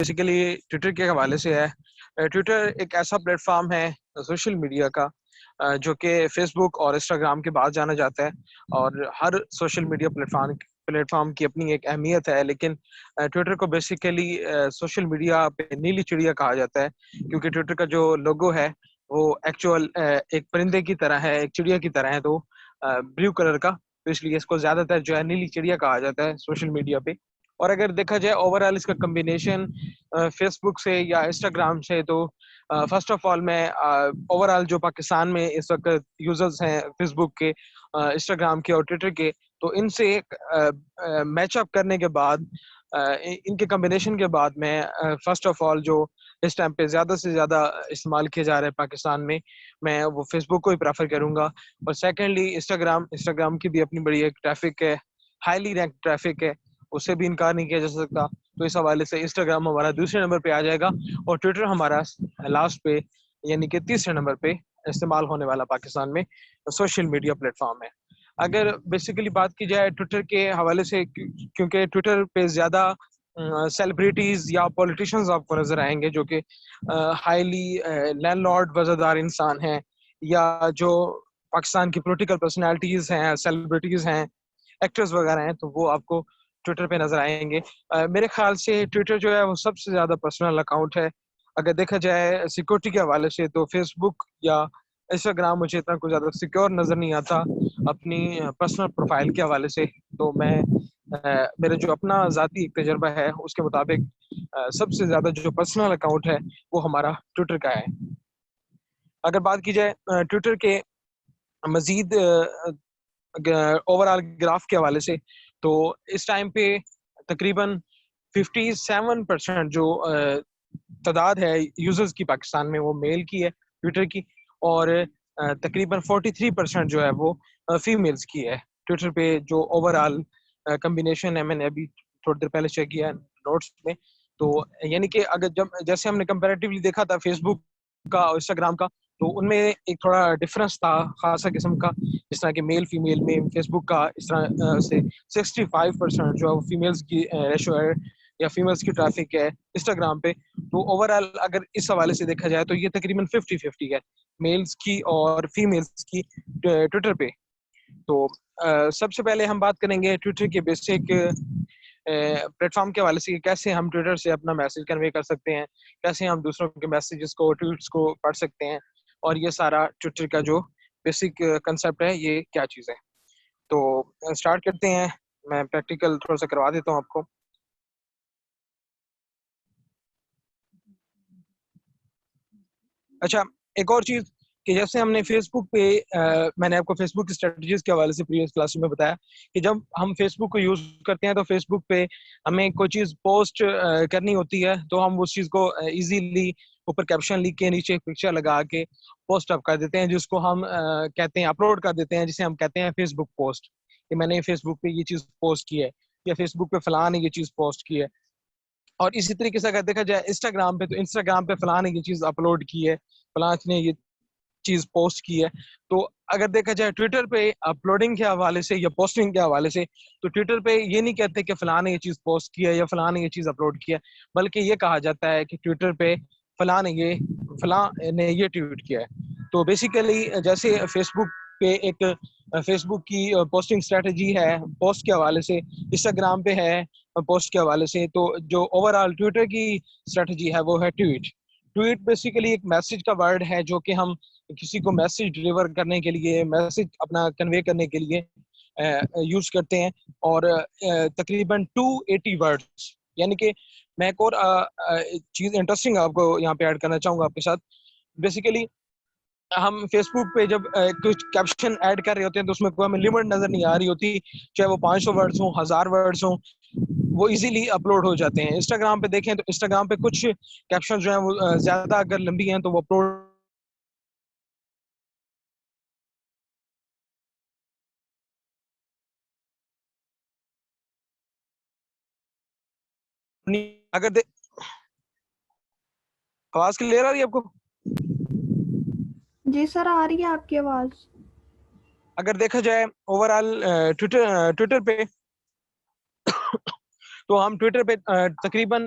Basically Twitter کے حوالے سے ہے. ٹویٹر ایک ایسا پلیٹ فارم ہے سوشل میڈیا کا جو کہ فیس بک اور انسٹاگرام کے بعد جانا جاتا ہے, اور ہر سوشل میڈیا پلیٹ فارم کی اپنی ایک اہمیت ہے, لیکن ٹویٹر کو بیسیکلی سوشل میڈیا پہ نیلی چڑیا کہا جاتا ہے, کیونکہ ٹویٹر کا جو لوگو ہے وہ ایکچوئل ایک پرندے کی طرح ہے, ایک چڑیا کی طرح ہے, تو بلیو کلر کا, تو اس لیے اس کو زیادہ تر جو ہے نیلی چڑیا کہا جاتا ہے سوشل میڈیا پہ. اور اگر دیکھا جائے اوور آل اس کا کمبینیشن فیس بک سے یا انسٹاگرام سے, تو فرسٹ آف آل میں اوور آل جو پاکستان میں اس وقت یوزرز ہیں فیس بک کے, انسٹاگرام کے اور ٹویٹر کے, تو ان سے میچ اپ کرنے کے بعد, ان کے کمبینیشن کے بعد میں فرسٹ آف آل جو اس ٹائم پہ زیادہ سے زیادہ استعمال کیے جا رہے ہیں پاکستان میں وہ فیس بک کو ہی پریفر کروں گا. اور سیکنڈلی انسٹاگرام کی بھی اپنی بڑی ایک ٹریفک ہے, ہائیلی رینک ٹریفک ہے, اس سے بھی انکار نہیں کیا جا سکتا. تو اس حوالے سے انسٹاگرام ہمارا دوسرے نمبر پہ آ جائے گا, اور ٹویٹر ہمارا لاسٹ پہ یعنی کہ تیسرے نمبر پہ استعمال ہونے والا پاکستان میں سوشل میڈیا پلیٹ فارم ہے. اگر بیسیکلی بات کی جائے ٹویٹر کے حوالے سے, کیونکہ ٹویٹر پہ زیادہ سیلیبریٹیز یا پولیٹیشنز آپ کو نظر آئیں گے جو کہ ہائیلی لینڈ لارڈ وزادار انسان ہیں, یا جو پاکستان کی پولیٹیکل پرسنالٹیز ہیں, سیلیبریٹیز ہیں, ایکٹرز وغیرہ ہیں, تو وہ آپ کو ٹویٹر پہ نظر آئیں گے. میرے خیال سے ٹویٹر جو ہے وہ سب سے زیادہ پرسنل اکاؤنٹ ہے. اگر دیکھا جائے سیکورٹی کے حوالے سے تو فیس بک یا انسٹاگرام مجھے اتنا کوئی زیادہ سیکیور نظر نہیں آتا اپنی پرسنل پروفائل کے حوالے سے. تو میں میرا جو اپنا ذاتی ایک تجربہ ہے اس کے مطابق سب سے زیادہ جو پرسنل اکاؤنٹ ہے وہ ہمارا ٹویٹر کا ہے. اگر بات کی جائے ٹویٹر کے مزید اوور آل گراف کے حوالے سے, تو اس ٹائم پہ تقریباً 57% جو تعداد ہے یوزرز کی پاکستان میں وہ میل کی ہے ٹویٹر کی, اور تقریباً 43% جو ہے وہ فیمیلز کی ہے ٹویٹر پہ. جو اوور آل کمبینیشن ہے, میں نے ابھی تھوڑی دیر پہلے چیک کیا نوٹس میں, تو یعنی کہ اگر جیسے ہم نے کمپیریٹیولی دیکھا تھا فیس بک کا اور انسٹاگرام کا, تو ان میں ایک تھوڑا ڈفرنس تھا خاصا قسم کا, جس طرح کہ میل فیمیل میں فیس بک کا اس طرح سے 65% جو ہے فیمیلز کی ریشو ہے یا فیمیلز کی ٹریفک ہے انسٹاگرام پہ. تو اوور آل اگر اس حوالے سے دیکھا جائے تو یہ تقریباً 50-50 ہے میلز کی اور فیمیلز کی ٹویٹر پہ. تو سب سے پہلے ہم بات کریں گے ٹویٹر کے بیسک پلیٹ فارم کے حوالے سے, کیسے ہم ٹویٹر سے اپنا میسج کنوے کر سکتے ہیں, کیسے ہم دوسروں کے میسیجز کو ٹویٹس کو پڑھ سکتے ہیں, اور یہ سارا ٹویٹر کا جو بیسک کنسیپٹ ہے یہ کیا چیز ہے. تو اسٹارٹ کرتے ہیں, میں پریکٹیکل تھوڑا سا کروا دیتا ہوں آپ کو. اچھا, ایک اور چیز کہ جیسے ہم نے فیس بک پہ میں نے آپ کو فیس بک کی اسٹریٹجیز کے حوالے سے پریویس کلاس میں بتایا کہ جب ہم فیس بک کو یوز کرتے ہیں تو فیس بک پہ ہمیں کوئی چیز پوسٹ کرنی ہوتی ہے, تو ہم اس چیز کو ایزیلی اوپر کیپشن لکھ کے نیچے ایک پکچر لگا کے پوسٹ اپ کر دیتے ہیں, جس کو ہم کہتے ہیں اپلوڈ کر دیتے ہیں, جسے ہم کہتے ہیں فیس بک پوسٹ, کہ میں نے فیس بک پہ یہ چیز پوسٹ کی ہے, یا فیس بک پہ فلاں نے یہ چیز پوسٹ کی ہے. اور اسی طریقے سے اگر دیکھا جائے انسٹاگرام پہ, تو انسٹاگرام پہ فلاں نے یہ چیز اپلوڈ کی ہے, فلاں نے یہ چیز پوسٹ کی ہے. تو اگر دیکھا جائے ٹویٹر پہ اپلوڈنگ کے حوالے سے یا پوسٹنگ کے حوالے سے, تو ٹویٹر پہ یہ نہیں کہتے کہ فلاں نے یہ چیز پوسٹ کی ہے یا فلاں نے یہ چیز اپلوڈ کیا ہے, بلکہ یہ کہا جاتا ہے کہ ٹویٹر پہ فلاں نے یہ ٹویٹ کیا ہے. تو بیسیکلی جیسے فیس بک پہ ایک فیس بک کی پوسٹنگ اسٹریٹجی ہے پوسٹ کے حوالے سے, انسٹاگرام پہ ہے پوسٹ کے حوالے سے, تو جو اوور آل ٹویٹر کی اسٹریٹجی ہے وہ ہے ٹویٹ. ٹویٹ بیسیکلی ایک میسج کا ورڈ ہے جو کہ ہم کسی کو میسج ڈلیور کرنے کے لیے, میسج اپنا کنوے کرنے کے لیے یوز کرتے ہیں, اور تقریباً 280 ورڈس. یعنی کہ میں ایک اور چیز انٹرسٹنگ آپ کو یہاں پہ ایڈ کرنا چاہوں گا آپ کے ساتھ. بیسیکلی ہم فیس بک پہ جب کچھ کیپشن ایڈ کر رہے ہوتے ہیں تو اس میں کوئی ہمیں لمٹ نظر نہیں آ رہی ہوتی, چاہے وہ 500 ورڈس ہوں, 1000 ورڈس ہوں, وہ ایزیلی اپلوڈ ہو جاتے ہیں. انسٹاگرام پہ دیکھیں تو انسٹاگرام پہ کچھ کیپشن جو ہیں وہ زیادہ اگر لمبی ہیں تو وہ اپلوڈ اگر آواز کلیئر آ رہی ہے آپ کو؟ جی سر آ رہی ہے آپ کی آواز. اگر دیکھا جائے اوور آل ٹویٹر پہ تو ہم ٹویٹر پہ تقریباً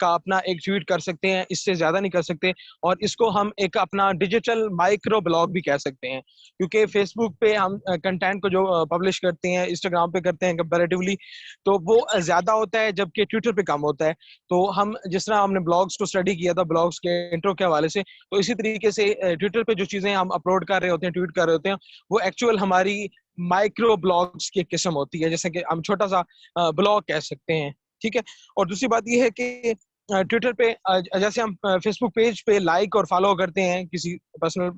کا اپنا ایک ٹویٹ کر سکتے ہیں, اس سے زیادہ نہیں کر سکتے. اور اس کو ہم ایک اپنا ڈیجیٹل مائکرو بلاگ بھی کہہ سکتے ہیں, کیونکہ فیس بک پہ ہم کنٹینٹ کو جو پبلش کرتے ہیں انسٹاگرام پہ کرتے ہیں کمپیریٹیولی, تو وہ زیادہ ہوتا ہے جبکہ ٹویٹر پہ کم ہوتا ہے. تو ہم جس طرح ہم نے بلاگس کو اسٹڈی کیا تھا بلاگس کے انٹرو کے حوالے سے, تو اسی طریقے سے ٹویٹر پہ جو چیزیں ہم اپلوڈ کر رہے ہوتے ہیں, ٹویٹ کر رہے ہوتے ہیں, وہ ایکچوئل ہماری مائکرو بلاگس کی قسم ہوتی ہے, جیسے کہ ہم چھوٹا سا بلاگ کہہ سکتے ہیں. ٹھیک ہے. اور دوسری بات یہ ہے کہ ٹویٹر پہ جیسے ہم فیس بک پیج پہ لائک اور فالو کرتے ہیں کسی پرسنل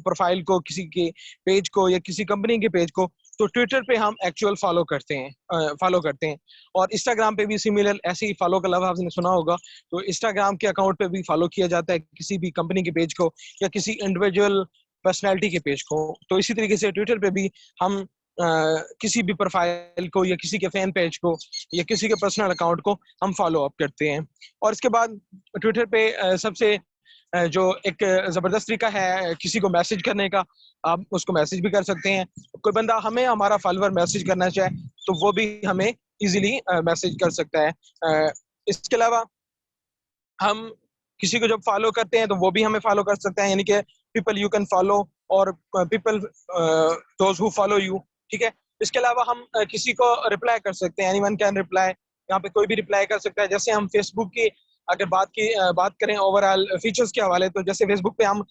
پروفائل کو, کسی کے پیج کو یا کسی کمپنی کے پیج کو, تو ٹویٹر پہ ہم ایکچوئل فالو کرتے ہیں. اور انسٹاگرام پہ بھی سملر ایسے ہی فالو کا لفظ آپ نے سنا ہوگا, تو انسٹاگرام کے اکاؤنٹ پہ بھی فالو کیا جاتا ہے کسی بھی کمپنی کے پیج کو یا کسی انڈیویجول پرسنالٹی کے پیج کو. تو اسی طریقے سے ٹویٹر پہ بھی ہم کسی بھی پروفائل کو یا کسی کے فین پیج کو یا کسی کے پرسنل اکاؤنٹ کو ہم فالو اپ کرتے ہیں. اور اس کے بعد ٹویٹر پہ سب سے جو ایک زبردست طریقہ ہے کسی کو میسج کرنے کا, آپ اس کو میسج بھی کر سکتے ہیں. کوئی بندہ ہمیں ہمارا فالوور میسج کرنا چاہے تو وہ بھی ہمیں ایزیلی میسج کر سکتا ہے. اس کے علاوہ ہم کسی کو جب فالو کرتے ہیں تو وہ بھی ہمیں فالو کر سکتے ہیں, یعنی کہ پیپل یو کین فالو اور people those who follow you. ٹھیک ہے. اس کے علاوہ ہم کسی کو رپلائی کر سکتے ہیں, اینی ون کین رپلائی, یہاں پہ کوئی بھی رپلائی کر سکتا ہے. جیسے ہم فیس بک کی اگر بات کریں اوور آل فیچرز کے حوالے, تو جیسے فیس بک پہ ہم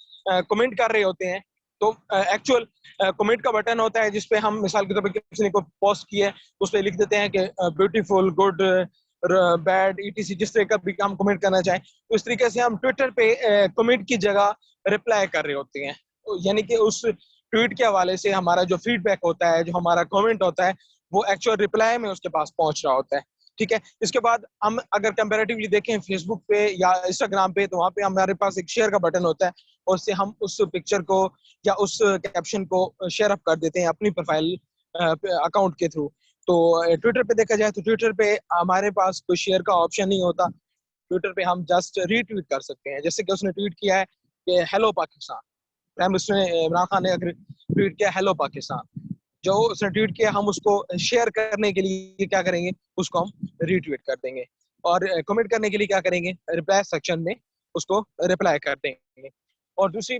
کمنٹ کر رہے ہوتے ہیں, تو ایکچوئل کمنٹ کا بٹن ہوتا ہے جس پہ ہم مثال کے طور پہ کسی نے کو پوسٹ کیا ہے اس پہ لکھ دیتے ہیں کہ بیوٹیفل, گڈ, بیڈ, ETC, جس طرح کا بھی ہم کمنٹ کرنا چاہیں. تو اس طریقے سے ہم ٹویٹر پہ کمنٹ کی جگہ رپلائی کر رہے ہوتے ہیں, یعنی کہ اس ٹویٹ کے حوالے سے ہمارا جو فیڈ بیک ہوتا ہے, جو ہمارا کمنٹ ہوتا ہے, وہ ایکچوئل رپلائی میں اس کے پاس پہنچ رہا ہوتا ہے. ٹھیک ہے. اس کے بعد ہم اگر کمپیریٹیولی دیکھیں فیس بک پہ یا انسٹاگرام پہ, تو وہاں پہ ہمارے پاس ایک شیئر کا بٹن ہوتا ہے, اور اس سے ہم اس پکچر کو یا اس کیپشن کو شیئر اپ کر دیتے ہیں اپنی پروفائل اکاؤنٹ کے تھرو. تو ٹویٹر پہ دیکھا جائے تو ٹویٹر پہ ہمارے پاس کوئی شیئر کا آپشن نہیں ہوتا. ٹویٹر پہ ہم جسٹ ری ٹویٹ کر سکتے ہیں, جیسے کہ اس نے ٹویٹ کیا ہے کہ hello Pakistan, prime minister Imran Khan نے اگر ٹویٹ کیا ہیلو پاکستان, جو اس نے ٹویٹ کیا ہم اس کو شیئر کرنے کے لیے کیا کریں گے, اس کو ہم ری ٹویٹ کر دیں گے. اور کمنٹ کرنے کے لیے کیا کریں گے, رپلائی سیکشن میں اس کو رپلائی کر دیں گے. اور دوسری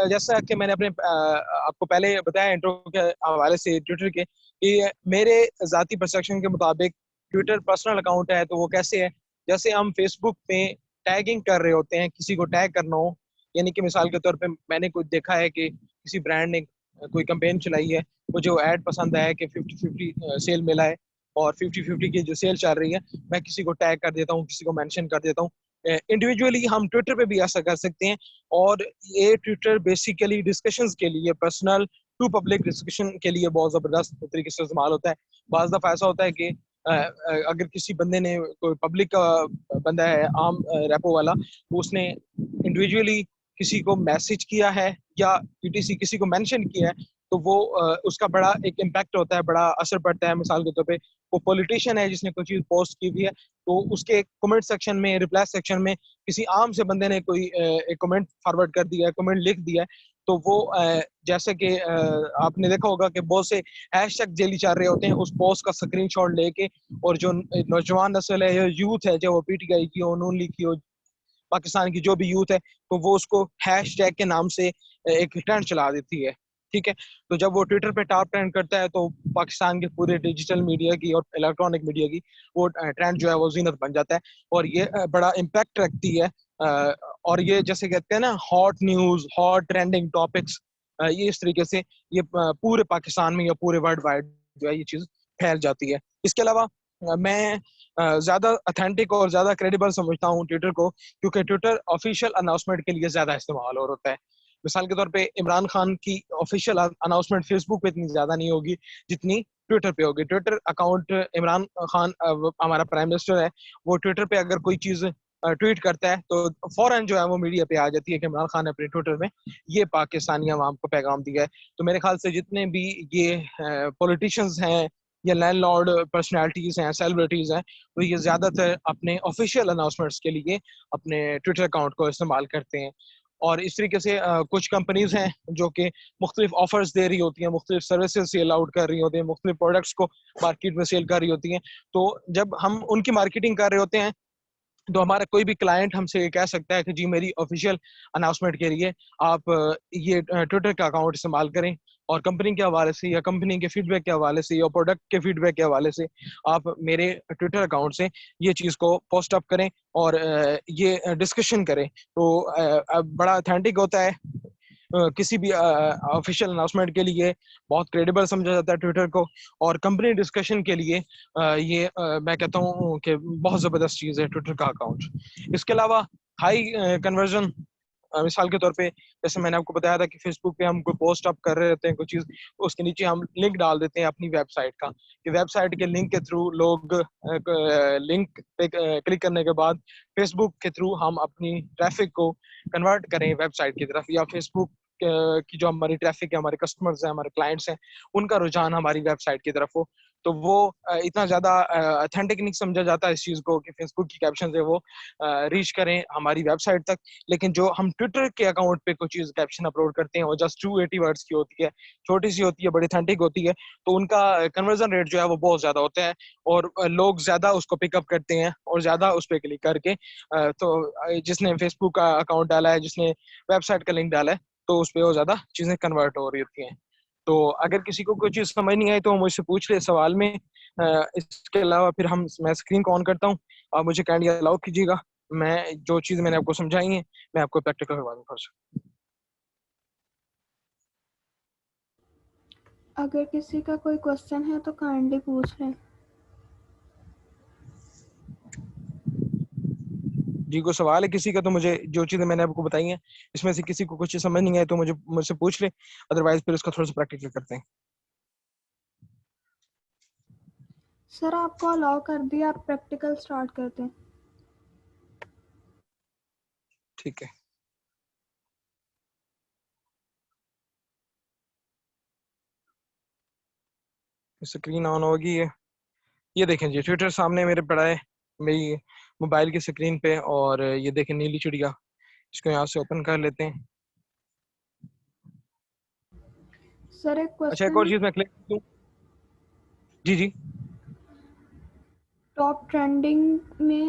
جیسا کہ میں نے اپنے آپ کو پہلے بتایا انٹرو کے حوالے سے ٹویٹر کے, کہ میرے ذاتی پرسپشن کے مطابق ٹویٹر پرسنل اکاؤنٹ ہے تو وہ کیسے ہے, جیسے ہم فیس بک پہ ٹیگنگ کر رہے ہوتے ہیں, کسی کو ٹیگ کرنا ہو, یعنی کہ مثال کے طور پہ میں نے کچھ دیکھا ہے کہ کسی برانڈ نے کوئی کمپین چلائی ہے, مجھے وہ ایڈ پسند آیا کہ 50-50 سیل ملا ہے, اور 50-50 کی جو سیل چل رہی ہے, میں کسی کو ٹیگ کر دیتا ہوں, کسی کو مینشن کر دیتا ہوں. انڈیویجولی ہم ٹویٹر پہ بھی ایسا کر سکتے ہیں. اور یہ ٹویٹر بیسیکلی ڈسکشنز کے لیے, پرسنل ٹو پبلک ڈسکشن کے لیے بہت زبردست طریقے سے استعمال ہوتا ہے. بعض دفعہ ایسا ہوتا ہے کہ اگر کسی بندے نے, کوئی پبلک کا بندہ ہے عام ریپو والا, اس نے انڈیویجولی کسی کو میسج کیا ہے یا ETC کسی کو مینشن کیا ہے, تو وہ اس کا بڑا ایک امپیکٹ ہوتا ہے, بڑا اثر پڑتا ہے. مثال کے طور پہ وہ پولیٹیشین ہے جس نے کوئی چیز پوسٹ کی ہوئی ہے, تو اس کے کمنٹ سیکشن میں, رپلائی سیکشن میں کسی عام سے بندے نے کوئی ایک کمنٹ فارورڈ کر دیا ہے, کمنٹ لکھ دیا ہے, تو وہ جیسے کہ آپ نے دیکھا ہوگا کہ بہت سے ہیش ٹیگ ڈیلی چل رہے ہوتے ہیں, اس پوسٹ کا اسکرین شاٹ لے کے, اور جو نوجوان نسل ہے یا یوتھ ہے, جو وہ PTI کی ہو, نون لیگ کی ہو, پاکستان کی جو بھی یوتھ ہے, تو وہ اس کو ہیش ٹیگ کے نام سے ایک ٹرینڈ چلا دیتی ہے. ٹھیک ہے. تو جب وہ ٹویٹر پہ ٹاپ ٹرینڈ کرتا ہے تو پاکستان کے پورے ڈیجیٹل میڈیا کی اور الیکٹرانک میڈیا کی وہ ٹرینڈ جو ہے وہ زینت بن جاتا ہے, اور یہ بڑا امپیکٹ رکھتی ہے. اور یہ جیسے کہتے ہیں نا hot news, hot trending topics, یہ اس طریقے سے یہ پورے پاکستان میں یا پورے ورلڈ وائڈ جو ہے یہ چیز پھیل جاتی ہے. اس کے علاوہ میں زیادہ اتھینٹک اور زیادہ کریڈیبل سمجھتا ہوں ٹویٹر کو, کیونکہ ٹویٹر آفیشیل اناؤنسمنٹ کے لیے زیادہ استعمال اور ہوتا ہے. مثال کے طور پہ عمران خان کی آفیشیل اناؤنسمنٹ فیس بک پہ اتنی زیادہ نہیں ہوگی جتنی ٹویٹر پہ ہوگی. ٹویٹر اکاؤنٹ عمران خان ہمارا پرائم منسٹر ہے, وہ ٹویٹر پہ اگر کوئی چیز ٹویٹ کرتا ہے تو فوراً جو ہے وہ میڈیا پہ آ جاتی ہے کہ عمران خان نے اپنے ٹویٹر میں یہ پاکستانی عوام کو پیغام دیا ہے. تو میرے خیال سے جتنے بھی یہ پولیٹیشینز ہیں یا لینڈ لارڈ پرسنالٹیز ہیں, سیلیبریٹیز ہیں, تو یہ زیادہ تر اپنے آفیشیل اناؤنسمنٹس کے لیے اپنے ٹویٹر اکاؤنٹ کو استعمال کرتے ہیں. اور اس طریقے سے کچھ کمپنیز ہیں جو کہ مختلف آفرز دے رہی ہوتی ہیں, مختلف سروسز سیل آؤٹ کر رہی ہوتی ہیں, مختلف پروڈکٹس کو مارکیٹ میں سیل کر رہی ہوتی ہیں. تو جب ہم ان کی مارکیٹنگ کر رہے ہوتے ہیں تو ہمارا کوئی بھی کلائنٹ ہم سے یہ کہہ سکتا ہے کہ جی میری آفیشیل اناؤنسمنٹ کے لیے آپ یہ ٹویٹر کا اکاؤنٹ استعمال کریں, اور کمپنی کے حوالے سے یا کمپنی کے فیڈ بیک کے حوالے سے یا پروڈکٹ کے فیڈ بیک کے حوالے سے آپ میرے ٹویٹر اکاؤنٹ سے یہ چیز کو پوسٹ اپ کریں اور یہ ڈسکشن کریں. تو بڑا اتھینٹک ہوتا ہے, کسی بھی آفیشیل اناؤنسمنٹ کے لیے بہت کریڈیبل سمجھا جاتا ہے ٹویٹر کو, اور کمپنی ڈسکشن کے لیے یہ میں کہتا ہوں کہ بہت زبردست چیز ہے ٹویٹر کا اکاؤنٹ. اس کے علاوہ ہائی کنورژن, مثال کے طور پہ جیسے میں نے آپ کو بتایا تھا کہ فیس بک پہ ہم کوئی پوسٹ اپ کر رہے ہوتے ہیں کوئی چیز, اس کے نیچے ہم لنک ڈال دیتے ہیں اپنی ویب سائٹ کا, کہ ویب سائٹ کے لنک کے تھرو لوگ لنک پہ کلک کرنے کے بعد فیس بک کے تھرو ہم اپنی ٹریفک کو کنورٹ کریں ویب سائٹ کی طرف, یا فیس بک کی جو ہماری ٹریفک ہے, ہمارے کسٹمرز ہیں, ہمارے کلائنٹس ہیں, ان کا رجحان ہماری ویب سائٹ کی طرف ہو. تو وہ اتنا زیادہ اتھینٹک نہیں سمجھا جاتا اس چیز کو کہ فیس بک کی کیپشن ہے وہ ریچ کریں ہماری ویب سائٹ تک, لیکن جو ہم ٹویٹر کے اکاؤنٹ پہ کوئی چیز کیپشن اپلوڈ کرتے ہیں وہ جسٹ 280 ورڈس کی ہوتی ہے, چھوٹی سی ہوتی ہے, بڑی اتھینٹک ہوتی ہے, تو ان کا کنورژن ریٹ جو ہے وہ بہت زیادہ ہوتا ہے, اور لوگ زیادہ اس کو پک اپ کرتے ہیں اور زیادہ اس پہ کلک کر کے تو جس نے فیس بک کا اکاؤنٹ ڈالا ہے, جس نے ویب سائٹ کا لنک ڈالا ہے, تو اس پہ وہ زیادہ چیزیں کنورٹ ہو رہی ہوتی ہیں. تو اگر کسی کو کوئی چیز سمجھ نہیں آئی تو مجھ سے پوچھ لے سوال میں. اس کے علاوہ پھر میں اسکرین کو آن کرتا ہوں, آپ مجھے کائنڈلی الاؤ کیجیے گا, میں جو چیز میں نے آپ کو سمجھائی ہیں میں آپ کو پریکٹیکل کروا دوں گا. اگر کسی کا کوئی کوشچن ہے تو کائنڈلی پوچھ لیں. جی کوئی سوال ہے کسی کا تو مجھے, جو چیزیں میں نے آپ کو بتائی ہیں اس میں سے کسی کو کچھ چیز سمجھ نہیں آئے تو مجھ سے پوچھ لے, ادروائز پھر اس کا تھوڑا سا پریکٹیکل کرتے ہیں. سر آپ کو الاؤ کر دیا, آپ پریکٹیکل سٹارٹ کرتے ہیں. ٹھیک ہے. اسکرین آن ہوگی, یہ دیکھیں جی ٹویٹر سامنے میرے پڑا ہے میری موبائل کی اسکرین پہ, اور یہ دیکھیں نیلی چڑیا, اس کو یہاں سے اوپن کر لیتے ہیں. سر ایک اچھا ایک کوشچن اور ہے, چیز میں کلک کروں. جی جی ٹاپ ٹرینڈنگ میں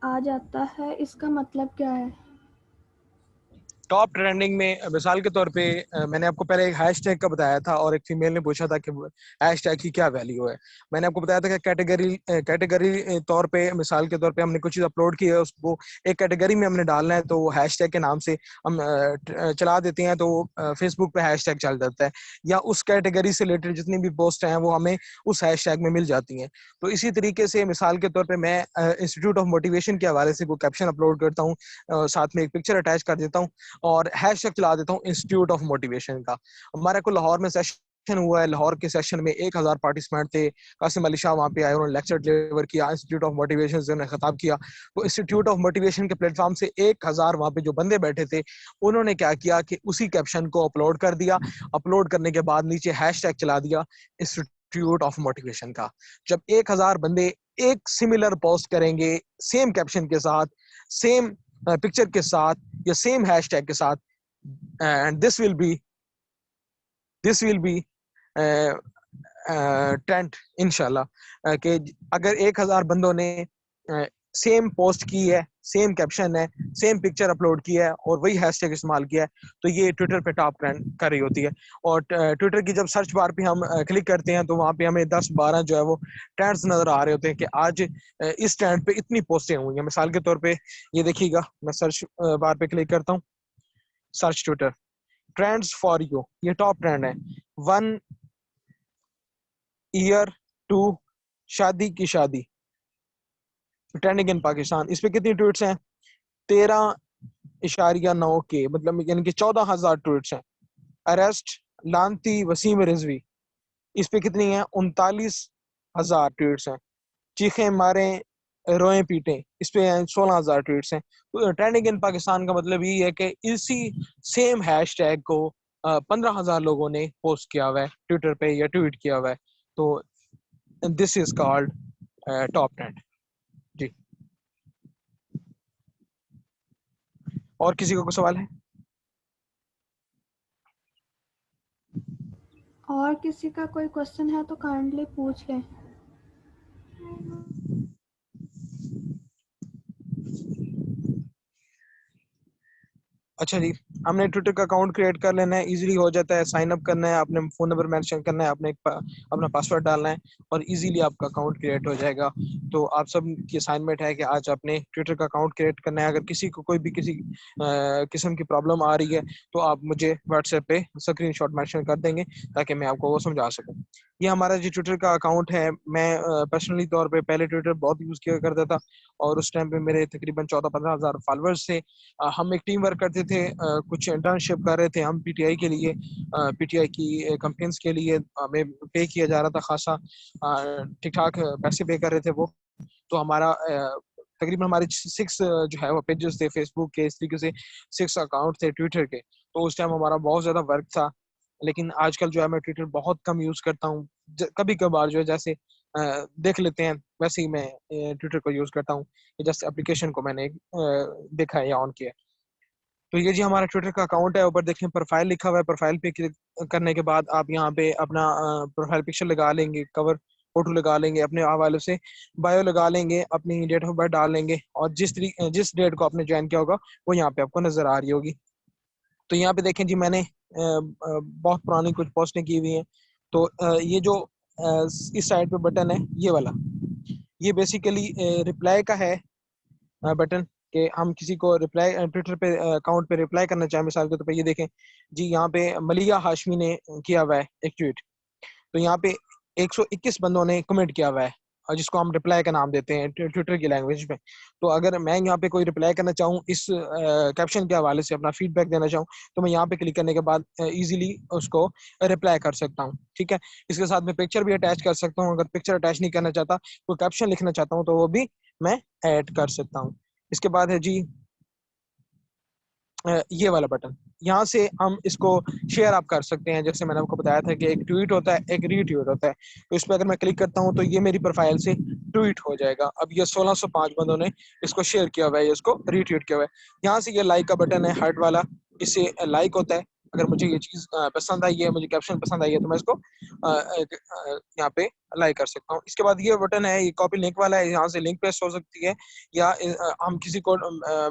آ جاتا ہے, اس کا مطلب کیا ہے؟ ٹاپ ٹرینڈنگ میں مثال کے طور پہ میں نے آپ کو پہلے ایک ہیش ٹیگ کا بتایا تھا, اور ایک فیمیل نے پوچھا تھا کہ ہیش ٹیگ کی کیا ویلیو ہے. میں نے آپ کو بتایا تھا کہ کیٹیگری طور پہ, مثال کے طور پہ ہم نے کچھ چیز اپلوڈ کی ہے, اس کو ایک کیٹیگری میں ہم نے ڈالنا ہے, تو وہ ہیش ٹیگ کے نام سے ہم چلا دیتے ہیں, تو فیس بک پہ ہیش ٹیگ چل جاتا ہے, یا اس کیٹیگری سے ریلیٹڈ جتنی بھی پوسٹ ہیں وہ ہمیں اس ہیش ٹیگ میں مل جاتی ہیں. تو اسی طریقے سے مثال کے طور پہ میں انسٹیٹیوٹ آف موٹیویشن کے حوالے سے کوئی کیپشن اپلوڈ کرتا ہوں, ساتھ میں ایک پکچر اٹیچ کر دیتا ہوں, اور ہیش ٹیگ چلا دیتا ہوں انسٹیٹیوٹ آف موٹیویشن کا. ہمارا کو لاہور میں سیشن ہوا ہے, لاہور کے سیشن میں 1000 پارٹیسپینٹ تھے, قاسم علی شاہ وہاں پہ آئے, انہوں نے لیکچر ڈلیور کیا, انسٹیٹیوٹ آف موٹیویشن سے انہوں نے خطاب کیا. تو انسٹیٹیوٹ آف موٹیویشن کے پلیٹ فارم سے 1000 وہاں پہ جو بندے بیٹھے تھے, انہوں نے کیا کیا کہ اسی کیپشن کو اپلوڈ کر دیا, اپلوڈ کرنے کے بعد نیچے ہیش ٹیگ چلا دیا انسٹیٹیوٹ آف موٹیویشن کا. جب 1000 بندے ایک سملر پوسٹ کریں گے سیم کیپشن کے ساتھ, سیم پکچر کے ساتھ, یا سیم ہیش ٹیگ کے ساتھ, and this will be trend انشاءاللہ, کہ اگر 1000 بندوں نے سیم پوسٹ کی ہے, سیم کیپشن ہے, سیم پکچر اپلوڈ کیا ہے, اور وہی ہیش ٹیگ استعمال کیا ہے, تو یہ ٹویٹر پہ ٹاپ ٹرینڈ کر رہی ہوتی ہے. اور ٹویٹر کی جب سرچ بار پہ ہم کلک کرتے ہیں تو وہاں پہ ہمیں 10-12 جو ہے وہ ٹرینڈز نظر آ رہے ہوتے ہیں, کہ آج اس ٹرینڈ پہ اتنی پوسٹیں ہوئی ہیں. مثال کے طور پہ یہ دیکھیے گا, میں سرچ بار پہ کلک کرتا ہوں, search Twitter trends for you, یہ ٹاپ ٹرینڈ ہے. 1 ایئر ٹو شادی کی شادی, ٹرینڈنگ ان پاکستان, اس پہ کتنی ٹویٹس ہیں؟ 13.9 کے, مطلب یعنی کہ 14,000 ٹویٹس ہیں. اریسٹ لانتی وسیم رضوی, اس پہ کتنی ہیں؟ 39,000 ٹویٹس ہیں. چیخیں ماریں روئیں پیٹیں, اس پہ 16,000 ٹویٹس ہیں. ٹرینڈنگ ان پاکستان کا مطلب یہ ہے کہ اسی سیم ہیش ٹیگ کو 15,000 لوگوں نے پوسٹ کیا ہوا ہے ٹویٹر پہ یا ٹویٹ کیا ہوا ہے. تو دس از کالڈ ٹاپ ٹرینڈ. جی اور کسی کو کوئی سوال ہے؟ اور کسی کا کوئی کوشچن ہے تو کائنڈلی پوچھ لیں. اچھا جی، ہم نے ٹویٹر کا اکاؤنٹ کریٹ کر لینا ہے، ایزیلی ہو جاتا ہے. سائن اپ کرنا ہے، اپنے فون نمبر مینشن کرنا ہے، اپنا پاسورڈ ڈالنا ہے اور ایزیلی آپ کا اکاؤنٹ کریٹ ہو جائے گا. تو آپ سب کی اسائنمنٹ ہے کہ آج آپ نے ٹویٹر کا اکاؤنٹ کریٹ کرنا ہے. اگر کسی کو کوئی بھی کسی قسم کی پرابلم آ رہی ہے تو آپ مجھے واٹس ایپ پہ اسکرین شاٹ مینشن کر دیں گے تاکہ میں آپ کو وہ سمجھا سکوں. یہ ہمارا جو ٹویٹر کا اکاؤنٹ ہے، میں پرسنلی طور پہ پہلے ٹویٹر بہت یوز کیا کرتا تھا اور اس ٹائم پہ میرے تقریباً 14-15 ہزار فالوورس تھے. ہم ایک ٹیم ورک کرتے تھے، کچھ انٹرنشپ کر رہے تھے ہم پی ٹی آئی کے لیے. پی ٹی آئی کی کمپنیز کے لیے ہمیں پے کیا جا رہا تھا خاصا، ٹھیک ٹھاک پیسے پے کر رہے تھے وہ. تو ہمارا تقریباً ہمارے 6 جو ہے وہ پیجز تھے فیس بک کے، اس طریقے سے 6 اکاؤنٹ تھے ٹویٹر کے. تو اس ٹائم ہمارا بہت زیادہ ورک تھا. لیکن آج کل جو ہے میں ٹویٹر بہت کم یوز کرتا ہوں. کبھی کبھار جو ہے جیسے دیکھ لیتے ہیں ویسے ہی میں ٹویٹر کو یوز کرتا ہوں. جیسے اپلیکیشن کو میں نے دیکھا ہے یا آن کیا ہے. تو یہ جی ہمارا ٹویٹر کا اکاؤنٹ ہے. اوپر دیکھیں پروفائل لکھا ہوا ہے. پروفائل پہ کلک کرنے کے بعد آپ یہاں پہ اپنا پروفائل پکچر لگا لیں گے، کور فوٹو لگا لیں گے، اپنے حوالے سے بایو لگا لیں گے، اپنی ڈیٹ آف برتھ ڈال لیں گے اور جس ڈیٹ کو آپ نے جوائن کیا ہوگا وہ یہاں پہ آپ کو نظر آ رہی ہوگی. تو یہاں پہ دیکھیں جی میں نے بہت پرانی کچھ پوسٹیں کی ہوئی ہیں. تو یہ جو اس سائڈ پہ بٹن ہے یہ والا، یہ بیسیکلی رپلائی کا ہے بٹن کہ ہم کسی کو رپلائی ٹویٹر پہ اکاؤنٹ پہ رپلائی کرنا چاہیں. مثال کے طور پہ یہ دیکھیں جی یہاں پہ ملیہ ہاشمی نے کیا ہوا ہے ایک ٹویٹ. تو یہاں پہ 121 بندوں نے کمنٹ کیا ہوا ہے جس کو ہم رپلائی کا نام دیتے ہیں ٹویٹر کی لینگویج میں. تو اگر میں یہاں پہ کوئی رپلائی کرنا چاہوں اس کیپشن کے حوالے سے، اپنا فیڈ بیک دینا چاہوں، تو میں یہاں پہ کلک کرنے کے بعد ایزیلی اس کو رپلائی کر سکتا ہوں. ٹھیک ہے، اس کے ساتھ میں پکچر بھی اٹیچ کر سکتا ہوں. اگر پکچر اٹیچ نہیں کرنا چاہتا، کوئی کیپشن لکھنا چاہتا ہوں تو وہ بھی میں ایڈ کر سکتا ہوں. اس کے بعد ہے جی یہ والا بٹن. یہاں سے ہم اس کو شیئر آپ کر سکتے ہیں. جیسے میں نے آپ کو بتایا تھا کہ ایک ٹویٹ ہوتا ہے، ایک ری ٹویٹ ہوتا ہے. تو اس پہ اگر میں کلک کرتا ہوں تو یہ میری پروفائل سے ٹویٹ ہو جائے گا. اب یہ 1605 بندوں نے اس کو شیئر کیا ہوا ہے، اس کو ری ٹویٹ کیا ہوا ہے. یہاں سے یہ لائک کا بٹن ہے ہارٹ والا، اس سے لائک ہوتا ہے. اگر مجھے یہ چیز پسند آئی ہے، مجھے کیپشن پسند آئی ہے، تو میں اس کو یہاں پہ لائک کر سکتا ہوں. اس کے بعد یہ بٹن ہے، یہ کاپی لنک والا ہے. یہاں سے لنک پیسٹ ہو سکتی ہے یا ہم کسی کو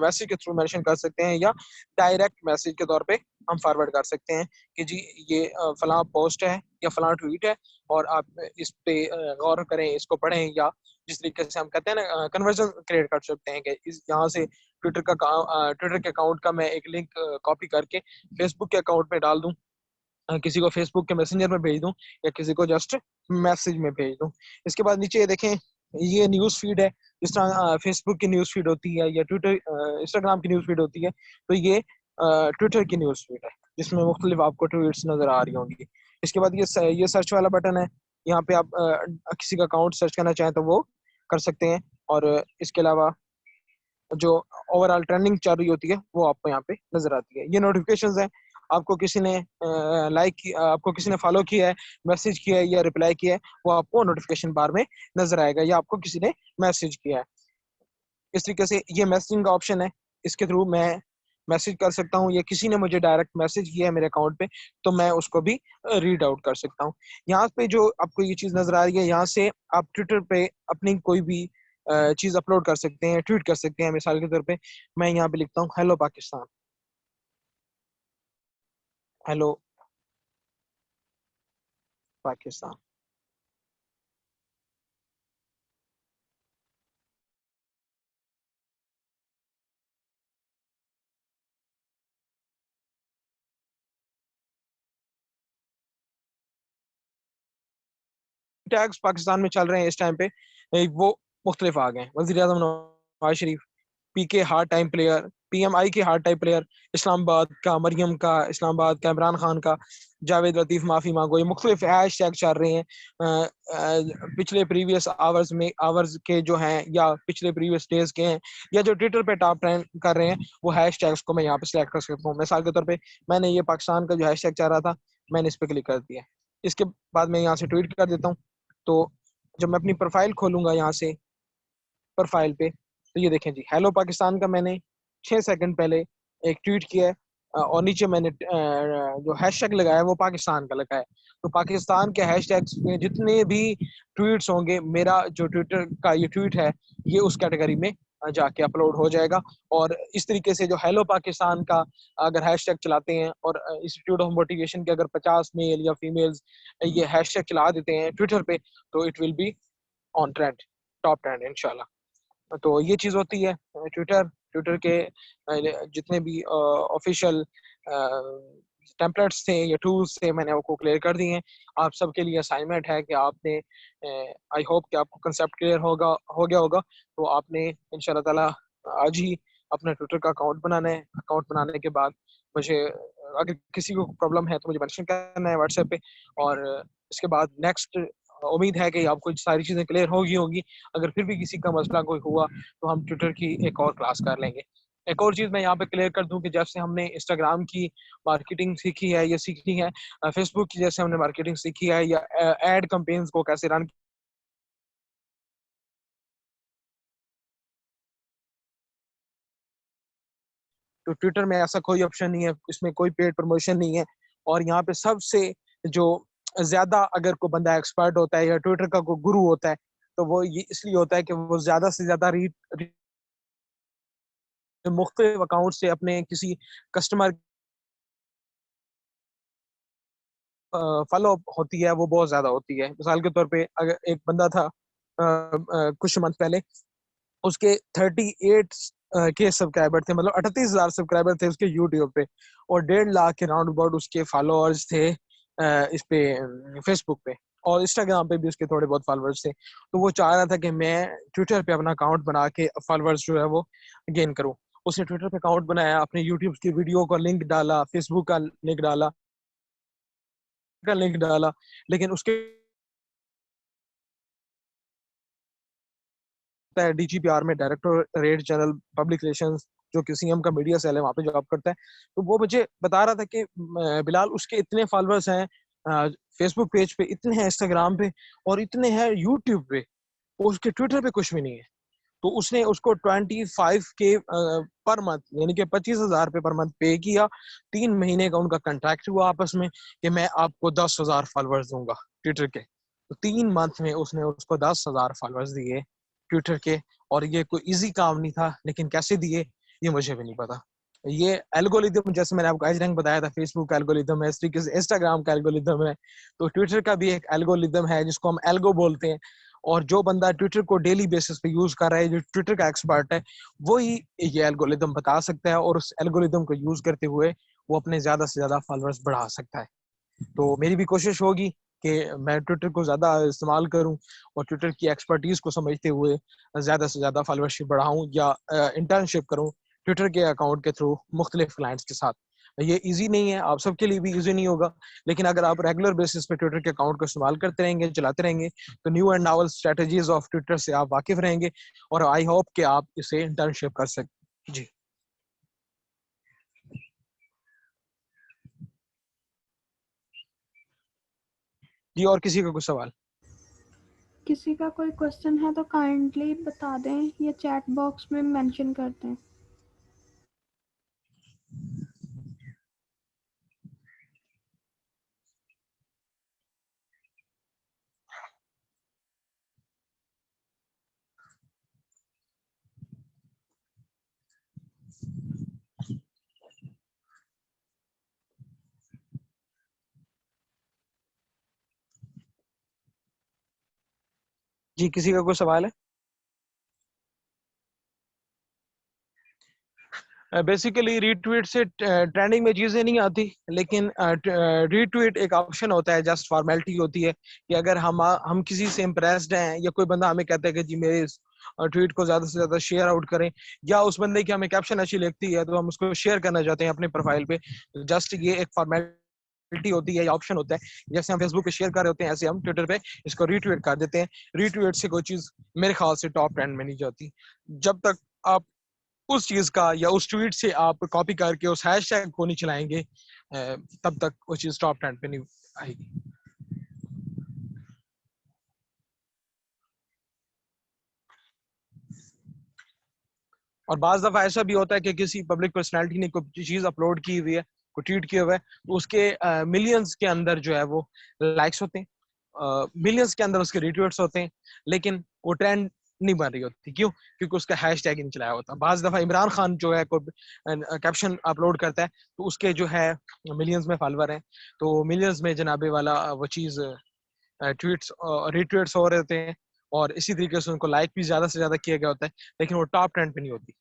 میسج کے تھرو مینشن کر سکتے ہیں یا ڈائریکٹ میسج کے طور پہ ہم فارورڈ کر سکتے ہیں کہ جی یہ فلاں پوسٹ ہے یا فلاں ٹویٹ ہے اور آپ اس پہ غور کریں، اس کو پڑھیں. یا جس طریقے سے ہم کہتے ہیں نا کنورژن کریٹ کر سکتے ہیں کہ یہاں سے ٹویٹر کے اکاؤنٹ کا میں ایک لنک کاپی کر کے فیس بک کے اکاؤنٹ پہ ڈال دوں، کسی کو فیس بک کے میسنجر میں بھیج دوں یا کسی کو جسٹ میسج میں بھیج دوں. اس کے بعد نیچے دیکھیں یہ نیوز فیڈ ہے. جس طرح فیس بک کی نیوز فیڈ ہوتی ہے یا ٹویٹر انسٹاگرام کی نیوز فیڈ ہوتی ہے، تو یہ ٹویٹر کی نیوز فیڈ ہے جس میں مختلف آپ کو ٹویٹس نظر آ رہی ہوں گی. اس کے بعد یہ سرچ والا بٹن ہے. یہاں پہ آپ کسی کا اکاؤنٹ سرچ کرنا چاہیں تو وہ کر سکتے ہیں. اور اس کے علاوہ جو اوور آل ٹرینڈنگ چل رہی ہوتی ہے وہ آپ کو یہاں پہ نظر آتی ہے. یہ نوٹیفیکیشنز ہیں، آپ کو کسی نے لائک آپ کو کسی نے فالو کیا ہے، میسج کیا ہے یا رپلائی کیا ہے، وہ آپ کو نوٹیفیکیشن بار میں نظر آئے گا یا آپ کو کسی نے میسج کیا ہے. اس طریقے سے یہ میسجنگ کا آپشن ہے، اس کے تھرو میں میسج کر سکتا ہوں یا کسی نے مجھے ڈائریکٹ میسج کیا ہے میرے اکاؤنٹ پہ تو میں اس کو بھی ریڈ آؤٹ کر سکتا ہوں. یہاں پہ جو آپ کو یہ چیز نظر آ رہی ہے، یہاں سے آپ ٹویٹر پہ اپنی کوئی بھی چیز اپلوڈ کر سکتے ہیں، ٹویٹ کر سکتے ہیں. مثال کے طور پہ میں یہاں پہ لکھتا ہوں hello Pakistan, hello Pakistan. Tags Pakistan میں چل رہے ہیں اس ٹائم پہ وہ مختلف آ گئے ہیں. وزیر اعظم نواز شریف، پی کے ہارڈ ٹائم پلیئر، پی ایم آئی کے ہارڈ ٹائم پلیئر، اسلام آباد کا مریم کا، اسلام آباد کا عمران خان کا، جاوید لطیف معافی مانگو. یہ مختلف ہیش ٹیگ چل رہے ہیں پچھلے پریویس آورز کے جو ہیں یا پچھلے پریویس ڈیز کے ہیں یا جو ٹویٹر پہ ٹاپ ٹرینڈ کر رہے ہیں وہ ہیش ٹیگس کو میں یہاں پہ سلیکٹ کر سکتا ہوں. مثال کے طور پہ میں نے یہ پاکستان کا جو ہیش ٹیگ چل رہا تھا میں نے اس پہ کلک کر دیا. اس کے بعد میں یہاں سے ٹویٹ کر دیتا ہوں. تو جب میں اپنی پروفائل کھولوں گا یہاں سے، پروفائل پہ، تو یہ دیکھیں جی ہیلو پاکستان کا میں نے 6 سیکنڈ پہلے ایک ٹویٹ کیا ہے اور نیچے میں نے جو ہیش ٹیگ لگایا ہے وہ پاکستان کا لگا ہے. تو پاکستان کے ہیش ٹیگس میں جتنے بھی ٹویٹس ہوں گے, میرا جو ٹویٹر کا یہ ٹویٹ ہے یہ اس کیٹیگری میں جا کے اپلوڈ ہو جائے گا. اور اس طریقے سے جو ہیلو پاکستان کا اگر ہیش ٹیگ چلاتے ہیں اور انسٹیٹیوٹ آف موٹیویشن کے اگر 50 میل یا فیمیلز یہ ہیش ٹیگ چلا دیتے ہیں ٹویٹر پہ, تو it will be on trend, top trend انشاءاللہ. تو یہ چیز ہوتی ہے. ٹویٹر کے جتنے بھی آفیشیل ٹیمپلیٹس تھے یا ٹولس تھے میں نے وہ کو کلیئر کر دیے ہیں. آپ سب کے لیے اسائنمنٹ ہے کہ آپ نے آئی ہوپ کہ آپ کو کنسیپٹ کلیئر ہو گیا ہوگا. تو آپ نے ان شاء اللہ تعالیٰ آج ہی اپنا ٹویٹر کا اکاؤنٹ بنانا ہے. اکاؤنٹ بنانے کے بعد مجھے اگر کسی کو پرابلم ہے تو مجھے مینشن کرنا ہے واٹس ایپ پہ, اور اس کے بعد نیکسٹ امید ہے کہ آپ کو ساری چیزیں کلیئر ہوگی. اگر پھر بھی کسی کا مسئلہ کوئی ہوا تو ہم ٹویٹر کی ایک اور کلاس کر لیں گے. ایک اور چیز میں یہاں پہ کلیئر کر دوں کہ جیسے ہم نے انسٹاگرام کی مارکیٹنگ سیکھی ہے یا سیکھنی ہے, فیس بک کی جیسے ہم نے مارکیٹنگ سیکھی ہے یا ایڈ کمپینز کو کیسے رن, تو ٹویٹر میں ایسا کوئی آپشن نہیں ہے, اس میں کوئی پیڈ پروموشن نہیں ہے. اور یہاں پہ سب سے جو زیادہ اگر کوئی بندہ ایکسپرٹ ہوتا ہے یا ٹویٹر کا کوئی گرو ہوتا ہے تو وہ یہ اس لیے ہوتا ہے کہ وہ زیادہ سے زیادہ مختلف اکاؤنٹ سے اپنے کسی کسٹمر فالو اپ ہوتی ہے وہ بہت زیادہ ہوتی ہے. مثال کے طور پہ اگر ایک بندہ تھا کچھ منتھ پہلے, اس کے 38 کے سبسکرائبر تھے, مطلب 38,000 سبسکرائبر تھے اس کے یوٹیوب پہ, اور 1.5 لاکھ کے راؤنڈ اباؤٹ اس کے فالوورز تھے اس پہ فیس بک پہ, اور انسٹاگرام پہ بھی اس کے تھوڑے بہت فالوورز تھے. تو وہ چاہ رہا تھا کہ میں ٹویٹر پہ اپنا اکاؤنٹ بنا کے فالوورز جو ہے وہ گین کروں. اس نے ٹویٹر پہ اکاؤنٹ بنایا, اپنے یوٹیوب کی ویڈیو کا لنک ڈالا, فیس بک کا لنک ڈالا, لیکن اس کے ڈی جی پی آر میں ڈائریکٹوریٹ جنرل پبلک ریلیشنز جو کہ سی ایم کا میڈیا سیل ہے وہاں پہ جاب کرتا ہے. تو وہ مجھے بتا رہا تھا کہ بلال اس کے اتنے فالوورز ہیں فیس بک پیج پہ, اتنے ہیں انسٹاگرام پہ, اور اتنے ہیں یوٹیوب پہ, اور اس کے ٹویٹر پہ کچھ بھی نہیں ہے. تو اس نے اس کو 25 کے پر منتھ یعنی کہ 25,000 روپے پر منتھ پے کیا. 3 مہینے کا ان کا کنٹریکٹ ہوا آپس میں کہ میں آپ کو 10,000 فالوورز دوں گا ٹویٹر کے. تو 3 منتھ میں اس نے اس کو 10,000 فالوورز دیے ٹویٹر کے. اور یہ کوئی ایزی کام نہیں تھا, لیکن کیسے دیے یہ مجھے بھی نہیں پتا. یہ الگوریدم جیسے میں نے آپ کو آج رنگ بتایا تھا, فیس بک کا الگوریدم ہے, اس طریقے سے انسٹاگرام کا الگوریدم ہے, تو ٹویٹر کا بھی ایک الگوریدم ہے جس کو ہم الگو بولتے ہیں. اور جو بندہ ٹویٹر کو ڈیلی بیسس پہ یوز کر رہا ہے, جو ٹویٹر کا ایکسپرٹ ہے, وہی یہ الگوریدم بتا سکتا ہے, اور اس الگوریدم کو یوز کرتے ہوئے وہ اپنے زیادہ سے زیادہ فالوورز بڑھا سکتا ہے. تو میری بھی کوشش ہوگی کہ میں ٹویٹر کو زیادہ استعمال کروں اور ٹویٹر کی ایکسپرٹیز کو سمجھتے ہوئے زیادہ سے زیادہ فالوورشپ بڑھاؤں یا انٹرنشپ کروں ٹویٹر کے اکاؤنٹ کے تھرو مختلف کلائنٹس کے ساتھ. یہ ایزی نہیں ہے, آپ سب کے لیے بھی ایزی نہیں ہوگا, لیکن اگر آپ ریگولر بیسس پہ ٹویٹر کے اکاؤنٹ کو استعمال کرتے رہیں گے, چلاتے رہیں گے, تو new and novel strategies of Twitter سے آپ واقف رہیں گے, اور آئی ہوپ کہ آپ اسے انٹرنشپ کر سکیں. جی جی, اور کسی کا کوئی سوال؟ کسی کا کوئی کوشچن ہے تو کائنڈلی بتا دیں یا چیٹ باکس میں مینشن کر دیں. جی, کسی کا کوئی سوال ہے؟ بیسیکلی ری ٹویٹ سے ٹرینڈنگ میں چیزیں نہیں آتی, لیکن ری ٹویٹ ایک آپشن ہوتا ہے, جسٹ فارمیلٹی ہوتی ہے کہ اگر ہم کسی سے امپریسڈ ہیں یا کوئی بندہ ہمیں کہتا ہے کہ جی میرے ٹویٹ کو زیادہ سے زیادہ شیئر آؤٹ کریں, یا اس بندے کی ہمیں کیپشن اچھی لگتی ہے تو ہم اس کو شیئر کرنا چاہتے ہیں اپنے پروفائل پہ, جسٹ یہ ایک فارمیلٹی ہوتی ہے یا آپشن ہوتا ہے. جیسے ہم فیس بک پہ شیئر کر رہے ہوتے ہیں ایسے ہم ٹویٹر پہ اس کو ری ٹویٹ کر دیتے ہیں. ری ٹویٹ سے کوئی چیز میرے خیال سے ٹاپ ٹرینڈ میں نہیں جاتی جب تک آپ اس چیز کا یا اس ٹویٹ سے آپ کاپی کر کے اس ہیش ٹیگ کو نہیں چلائیں گے, تب تک وہ چیز ٹاپ ٹرینڈ پہ نہیں آئے گی. اور بعض دفعہ ایسا بھی ہوتا ہے کہ کسی پبلک پرسنالٹی نے کوئی چیز اپلوڈ کی ہوئی ہے, کوئی ٹویٹ کیا ہوا ہے, تو اس کے ملینز کے اندر جو ہے وہ لائکس ہوتے ہیں, ملینز کے اندر اس کے ریٹویٹس ہوتے ہیں, لیکن وہ ٹرینڈ نہیں بن رہی ہوتی. کیوں؟ کیونکہ اس کا ہیش ٹیگ نہیں چلایا ہوتا. بعض دفعہ عمران خان جو ہے کوئی کیپشن اپلوڈ کرتا ہے تو اس کے جو ہے ملینز میں فالوور ہیں, تو ملینز میں جناب والا وہ چیز ٹویٹس ریٹویٹس ہو رہے ہوتے ہیں, اور اسی طریقے سے ان کو لائک بھی زیادہ سے زیادہ کیا گیا ہوتا ہے, لیکن وہ ٹاپ ٹرینڈ پہ نہیں ہوتی.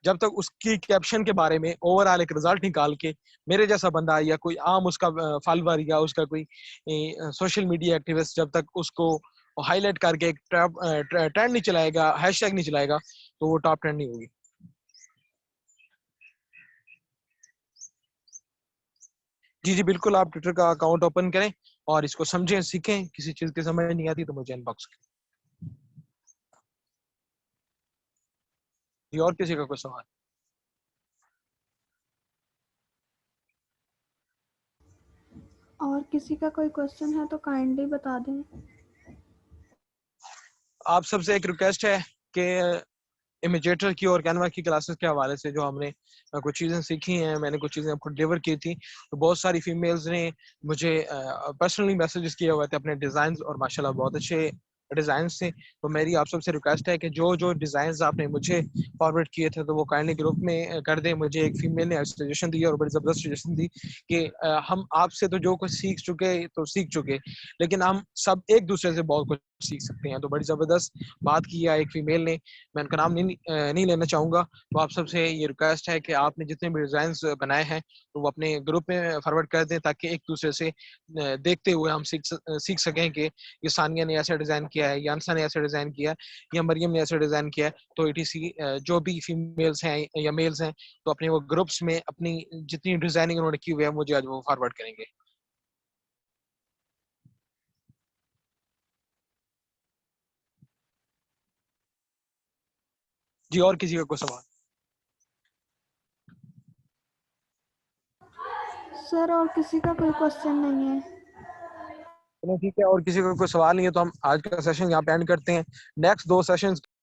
جب تک اس کی کیپشن کے بارے میں اوور آل ایک رزلٹ نکال کے میرے جیسا بندہ یا کوئی عام اس کا فالوور یا اس کا کوئی سوشل میڈیا ایکٹیوسٹ جب تک اس کو ہائی لائٹ کر کے ایک ٹرینڈ نہیں چلائے گا, ہیش ٹیگ نہیں چلائے گا, تو وہ ٹاپ ٹرینڈ نہیں ہوگی. جی جی بالکل, آپ ٹویٹر کا اکاؤنٹ اوپن کریں اور اس کو سمجھیں, سیکھیں. کسی چیز کی سمجھ نہیں آتی تو مجھے ان باکس کریں. جی اور کسی کا کوئی سوال؟ اور کسی کا کوئی کوشچن ہے تو کائنڈلی بتا دیں. آپ سب سے ایک ریکویسٹ ہے کہ امیجیٹر کی اور کینوا کی کلاسز کے حوالے سے جو ہم نے کچھ چیزیں سیکھی ہیں, میں نے کچھ چیزیں آپ کو ڈلیور کی تھی, تو بہت ساری فیمیلز نے مجھے پرسنلی میسیجز کیے ہوئے تھے اپنے ڈیزائنز, اور ماشاءاللہ بہت اچھے ڈیزائنز تھے. تو میری آپ سب سے ریکویسٹ ہے کہ جو ڈیزائنز آپ نے مجھے فارورڈ کیے تھے تو وہ کائنڈلی گروپ میں کر دیں. مجھے ایک فیمیل نے سجیشن دی اور بڑی زبردست سجیشن دی کہ ہم آپ سے تو جو کچھ سیکھ چکے, لیکن ہم سب ایک دوسرے سے بہت کچھ سیکھ سکتے ہیں. تو بڑی زبردست بات کی ہے ایک فیمیل نے, میں ان کا نام نہیں لینا چاہوں گا. تو آپ سب سے یہ ریکویسٹ ہے کہ آپ نے جتنے بھی ڈیزائنز بنائے ہیں تو وہ اپنے گروپ میں فارورڈ کر دیں, تاکہ ایک دوسرے سے دیکھتے ہوئے ہم سیکھ سکیں کہ یہ ثانیہ نے ایسا ڈیزائن کیا ہے, یا انسا نے ایسا ڈیزائن کیا ہے, یا مریم نے ایسا ڈیزائن کیا ہے. تو جو بھی فیمیلز ہیں یا میلز ہیں تو اپنے وہ گروپس میں اپنی جتنی ڈیزائننگ انہوں نے کی ہوئی ہے مجھے آج وہ فارورڈ کریں گے. جی اور کسی کا کوئی سوال؟ سر اور کسی کا کوئی کوشچن نہیں ہے. چلو ٹھیک ہے, اور کسی کا کوئی سوال نہیں ہے تو ہم آج کا سیشن یہاں پہ اینڈ کرتے ہیں. Next 2 sessions